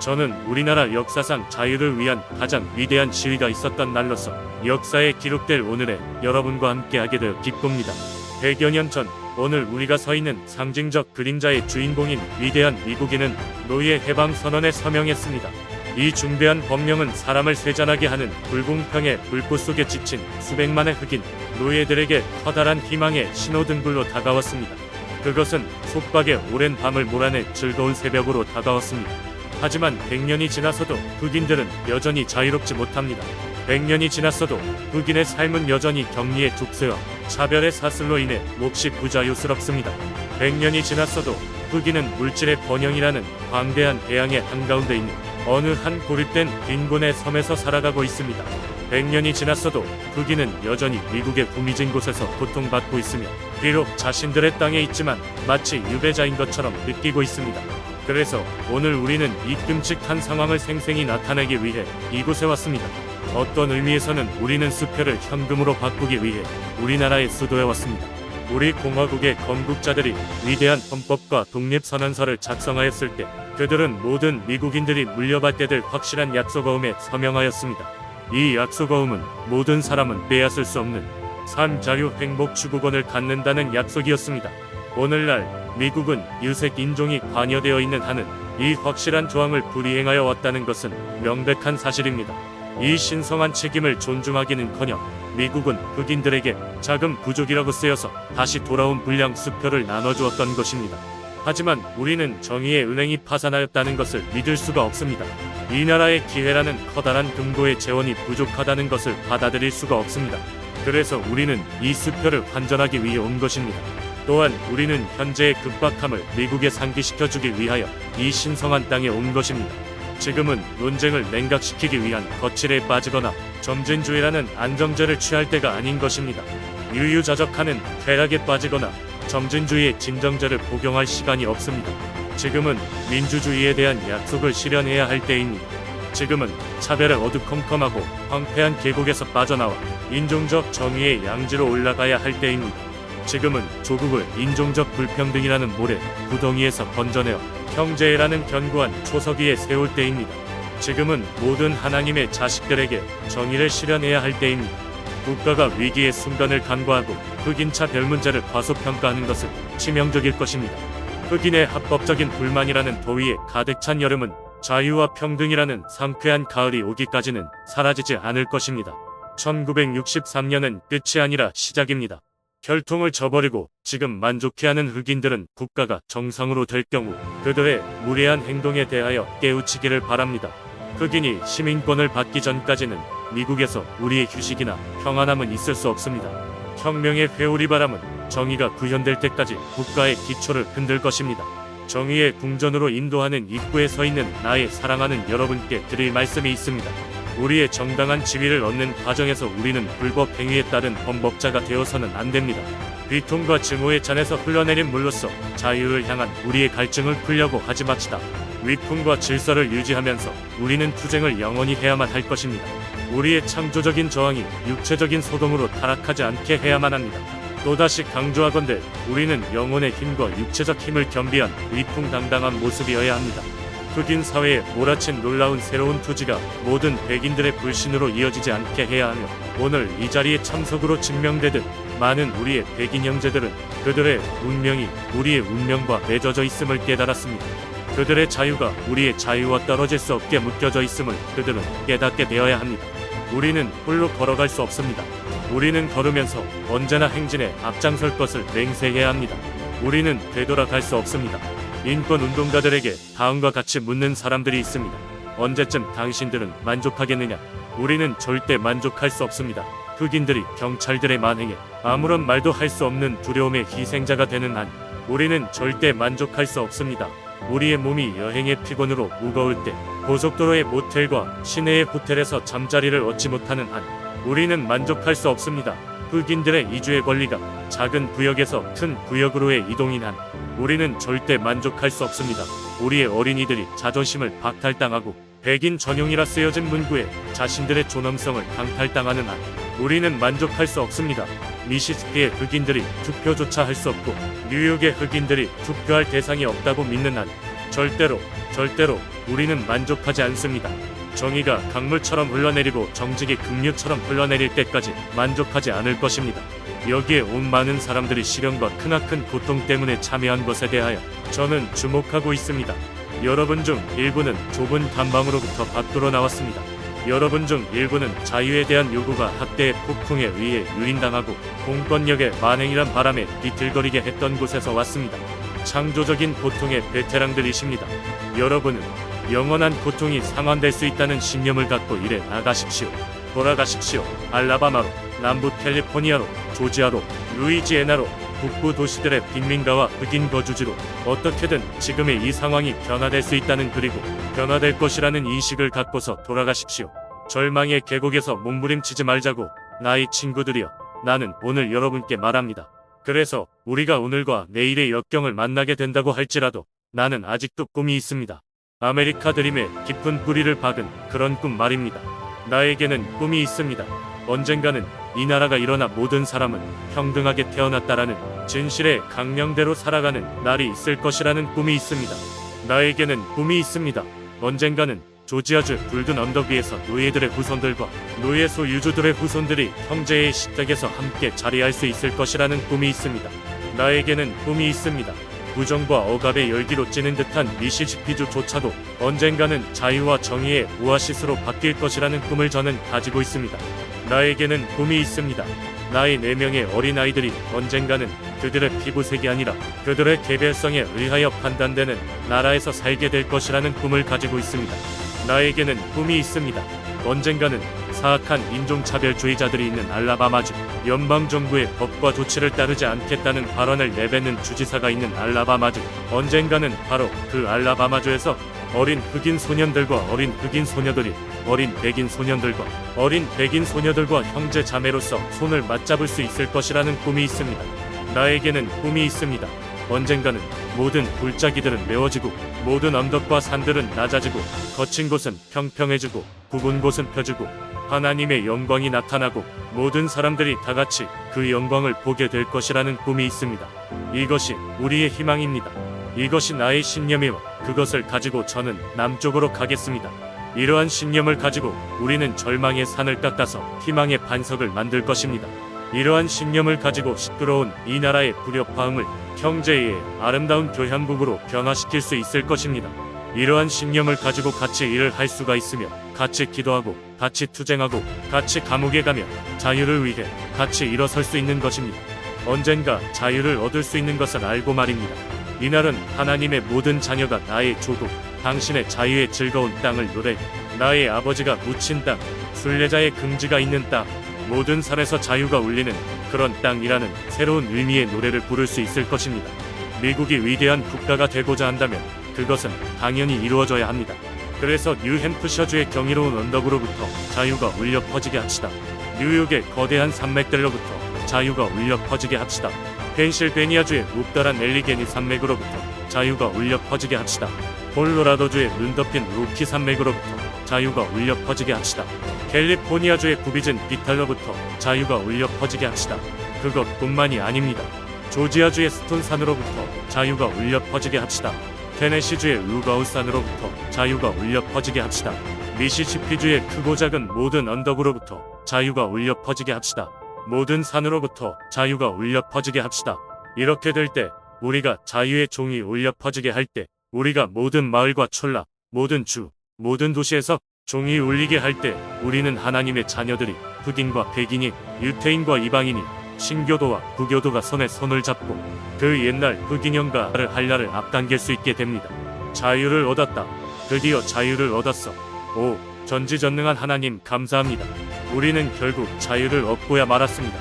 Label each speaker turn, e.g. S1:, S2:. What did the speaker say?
S1: 저는 우리나라 역사상 자유를 위한 가장 위대한 시위가 있었던 날로서 역사에 기록될 오늘에 여러분과 함께하게 되어 기쁩니다. 100여 년 전 오늘 우리가 서 있는 상징적 그림자의 주인공인 위대한 미국인은 노예 해방 선언에 서명했습니다. 이 중대한 법령은 사람을 쇠잔하게 하는 불공평의 불꽃 속에 지친 수백만의 흑인 노예들에게 커다란 희망의 신호등불로 다가왔습니다. 그것은 속박의 오랜 밤을 몰아내 즐거운 새벽으로 다가왔습니다. 하지만 100년이 지나서도 흑인들은 여전히 자유롭지 못합니다. 100년이 지났어도 흑인의 삶은 여전히 격리의 족쇄와 차별의 사슬로 인해 몹시 부자유스럽습니다. 100년이 지났어도 흑인은 물질의 번영이라는 광대한 대양의 한가운데 있는 어느 한 고립된 빈곤의 섬에서 살아가고 있습니다. 100년이 지났어도 흑인은 여전히 미국의 구미진 곳에서 고통받고 있으며 비록 자신들의 땅에 있지만 마치 유배자인 것처럼 느끼고 있습니다. 그래서 오늘 우리는 이 끔찍한 상황을 생생히 나타내기 위해 이곳에 왔습니다. 어떤 의미에서는 우리는 수표를 현금으로 바꾸기 위해 우리나라의 수도에 왔습니다. 우리 공화국의 건국자들이 위대한 헌법과 독립선언서를 작성하였을 때 그들은 모든 미국인들이 물려받게 될 확실한 약속어음에 서명하였습니다. 이 약속어음은 모든 사람은 빼앗을 수 없는 삶, 자유, 행복, 추구권을 갖는다는 약속이었습니다. 오늘날 미국은 유색 인종이 관여되어 있는 한은 이 확실한 조항을 불이행하여 왔다는 것은 명백한 사실입니다. 이 신성한 책임을 존중하기는커녕 미국은 흑인들에게 자금 부족이라고 쓰여서 다시 돌아온 불량 수표를 나눠주었던 것입니다. 하지만 우리는 정의의 은행이 파산하였다는 것을 믿을 수가 없습니다. 이 나라의 기회라는 커다란 금고의 재원이 부족하다는 것을 받아들일 수가 없습니다. 그래서 우리는 이 수표를 환전하기 위해 온 것입니다. 또한 우리는 현재의 급박함을 미국에 상기시켜주기 위하여 이 신성한 땅에 온 것입니다. 지금은 논쟁을 냉각시키기 위한 거칠에 빠지거나 점진주의라는 안정제를 취할 때가 아닌 것입니다. 유유자적하는 쾌락에 빠지거나 점진주의의 진정제를 복용할 시간이 없습니다. 지금은 민주주의에 대한 약속을 실현해야 할 때입니다. 지금은 차별의 어두컴컴하고 황폐한 계곡에서 빠져나와 인종적 정의의 양지로 올라가야 할 때입니다. 지금은 조국을 인종적 불평등이라는 모래 구덩이에서 건져내어 형제라는 견고한 초석 위에 세울 때입니다. 지금은 모든 하나님의 자식들에게 정의를 실현해야 할 때입니다. 국가가 위기의 순간을 간과하고 흑인차 별 문제를 과소평가하는 것은 치명적일 것입니다. 흑인의 합법적인 불만이라는 더위에 가득 찬 여름은 자유와 평등이라는 상쾌한 가을이 오기까지는 사라지지 않을 것입니다. 1963년은 끝이 아니라 시작입니다. 혈통을 저버리고 지금 만족해하는 흑인들은 국가가 정상으로 될 경우 그들의 무례한 행동에 대하여 깨우치기를 바랍니다. 흑인이 시민권을 받기 전까지는 미국에서 우리의 휴식이나 평안함은 있을 수 없습니다. 혁명의 회오리바람은 정의가 구현될 때까지 국가의 기초를 흔들 것입니다. 정의의 궁전으로 인도하는 입구에 서 있는 나의 사랑하는 여러분께 드릴 말씀이 있습니다. 우리의 정당한 지위를 얻는 과정에서 우리는 불법 행위에 따른 범법자가 되어서는 안 됩니다. 비통과 증오의 잔에서 흘러내린 물로써 자유를 향한 우리의 갈증을 풀려고 하지 맙시다. 위풍과 질서를 유지하면서 우리는 투쟁을 영원히 해야만 할 것입니다. 우리의 창조적인 저항이 육체적인 소동으로 타락하지 않게 해야만 합니다. 또다시 강조하건대 우리는 영혼의 힘과 육체적 힘을 겸비한 위풍당당한 모습이어야 합니다. 흑인 사회에 몰아친 놀라운 새로운 투지가 모든 백인들의 불신으로 이어지지 않게 해야 하며 오늘 이 자리에 참석으로 증명되듯 많은 우리의 백인 형제들은 그들의 운명이 우리의 운명과 맺어져 있음을 깨달았습니다. 그들의 자유가 우리의 자유와 떨어질 수 없게 묶여져 있음을 그들은 깨닫게 되어야 합니다. 우리는 홀로 걸어갈 수 없습니다. 우리는 걸으면서 언제나 행진에 앞장설 것을 맹세해야 합니다. 우리는 되돌아갈 수 없습니다. 인권운동가들에게 다음과 같이 묻는 사람들이 있습니다. 언제쯤 당신들은 만족하겠느냐? 우리는 절대 만족할 수 없습니다. 흑인들이 경찰들의 만행에 아무런 말도 할 수 없는 두려움의 희생자가 되는 한 우리는 절대 만족할 수 없습니다. 우리의 몸이 여행의 피곤으로 무거울 때 고속도로의 모텔과 시내의 호텔에서 잠자리를 얻지 못하는 한 우리는 만족할 수 없습니다. 흑인들의 이주의 권리가 작은 구역에서 큰 구역으로의 이동인 한 우리는 절대 만족할 수 없습니다. 우리의 어린이들이 자존심을 박탈당하고 백인 전용이라 쓰여진 문구에 자신들의 존엄성을 강탈당하는 한 우리는 만족할 수 없습니다. 미시시피의 흑인들이 투표조차 할 수 없고 뉴욕의 흑인들이 투표할 대상이 없다고 믿는 한 절대로 우리는 만족하지 않습니다. 정의가 강물처럼 흘러내리고 정직이 급류처럼 흘러내릴 때까지 만족하지 않을 것입니다. 여기에 온 많은 사람들이 시련과 크나큰 고통 때문에 참여한 것에 대하여 저는 주목하고 있습니다. 여러분 중 일부는 좁은 감방으로부터 밖으로 나왔습니다. 여러분 중 일부는 자유에 대한 요구가 학대의 폭풍에 의해 유린당하고 공권력의 만행이란 바람에 비틀거리게 했던 곳에서 왔습니다. 창조적인 고통의 베테랑들이십니다. 여러분은 영원한 고통이 상환될 수 있다는 신념을 갖고 일해 나가십시오. 돌아가십시오. 알라바마로, 남부 캘리포니아로, 조지아로, 루이지애나로, 북부 도시들의 빈민가와 흑인 거주지로 어떻게든 지금의 이 상황이 변화될 수 있다는, 그리고 변화될 것이라는 인식을 갖고서 돌아가십시오. 절망의 계곡에서 몸부림치지 말자고. 나의 친구들이여, 나는 오늘 여러분께 말합니다. 그래서 우리가 오늘과 내일의 역경을 만나게 된다고 할지라도 나는 아직도 꿈이 있습니다. 아메리카 드림의 깊은 뿌리를 박은 그런 꿈 말입니다. 나에게는 꿈이 있습니다. 언젠가는 이 나라가 일어나 모든 사람은 평등하게 태어났다라는 진실의 강령대로 살아가는 날이 있을 것이라는 꿈이 있습니다. 나에게는 꿈이 있습니다. 언젠가는 조지아주 붉은 언덕 위에서 노예들의 후손들과 노예 소유주들의 후손들이 형제의 식탁에서 함께 자리할 수 있을 것이라는 꿈이 있습니다. 나에게는 꿈이 있습니다. 부정과 억압의 열기로 찌는 듯한 미시시피주조차도 언젠가는 자유와 정의의 오아시스로 바뀔 것이라는 꿈을 저는 가지고 있습니다. 나에게는 꿈이 있습니다. 나의 4명의 어린아이들이 언젠가는 그들의 피부색이 아니라 그들의 개별성에 의하여 판단되는 나라에서 살게 될 것이라는 꿈을 가지고 있습니다. 나에게는 꿈이 있습니다. 언젠가는 사악한 인종차별주의자들이 있는 알라바마주, 연방정부의 법과 조치를 따르지 않겠다는 발언을 내뱉는 주지사가 있는 알라바마주, 언젠가는 바로 그 알라바마주에서 어린 흑인 소년들과 어린 흑인 소녀들이 어린 백인 소년들과 어린 백인 소녀들과 형제 자매로서 손을 맞잡을 수 있을 것이라는 꿈이 있습니다. 나에게는 꿈이 있습니다. 언젠가는 모든 골짜기들은 메워지고 모든 언덕과 산들은 낮아지고 거친 곳은 평평해지고 굽은 곳은 펴지고 하나님의 영광이 나타나고 모든 사람들이 다같이 그 영광을 보게 될 것이라는 꿈이 있습니다. 이것이 우리의 희망입니다. 이것이 나의 신념이며 그것을 가지고 저는 남쪽으로 가겠습니다. 이러한 신념을 가지고 우리는 절망의 산을 깎아서 희망의 반석을 만들 것입니다. 이러한 신념을 가지고 시끄러운 이 나라의 불협화음을 형제의 아름다운 교향곡으로 변화시킬 수 있을 것입니다. 이러한 신념을 가지고 같이 일을 할 수가 있으며 같이 기도하고 같이 투쟁하고 같이 감옥에 가며 자유를 위해 같이 일어설 수 있는 것입니다. 언젠가 자유를 얻을 수 있는 것을 알고 말입니다. 이날은 하나님의 모든 자녀가 나의 조국, 당신의 자유의 즐거운 땅을 노래, 나의 아버지가 묻힌 땅, 순례자의 긍지가 있는 땅, 모든 산에서 자유가 울리는 그런 땅이라는 새로운 의미의 노래를 부를 수 있을 것입니다. 미국이 위대한 국가가 되고자 한다면 그것은 당연히 이루어져야 합니다. 그래서 뉴햄프셔주의 경이로운 언덕으로부터 자유가 울려 퍼지게 합시다. 뉴욕의 거대한 산맥들로부터 자유가 울려 퍼지게 합시다. 펜실베니아주의 묵달한 엘리게니 산맥으로부터 자유가 울려 퍼지게 합시다. 콜로라도주의 눈 덮인 로키 산맥으로부터 자유가 울려 퍼지게 합시다. 캘리포니아주의 굽이진 비탈로부터 자유가 울려 퍼지게 합시다. 그것뿐만이 아닙니다. 조지아주의 스톤산으로부터 자유가 울려 퍼지게 합시다. 테네시주의 루가우산으로부터 자유가 울려 퍼지게 합시다. 미시시피주의 크고 작은 모든 언덕으로부터 자유가 울려 퍼지게 합시다. 모든 산으로부터 자유가 울려 퍼지게 합시다. 이렇게 될 때, 우리가 자유의 종이 울려 퍼지게 할 때, 우리가 모든 마을과 촌락, 모든 주, 모든 도시에서 종이 울리게 할 때, 우리는 하나님의 자녀들이 흑인과 백인이, 유태인과 이방인이, 신교도와 부교도가 손에 손을 잡고 그 옛날 흑인형가를 한라를 앞당길 수 있게 됩니다. 자유를 얻었다. 드디어 자유를 얻었어. 오, 전지전능한 하나님 감사합니다. 우리는 결국 자유를 얻고야 말았습니다.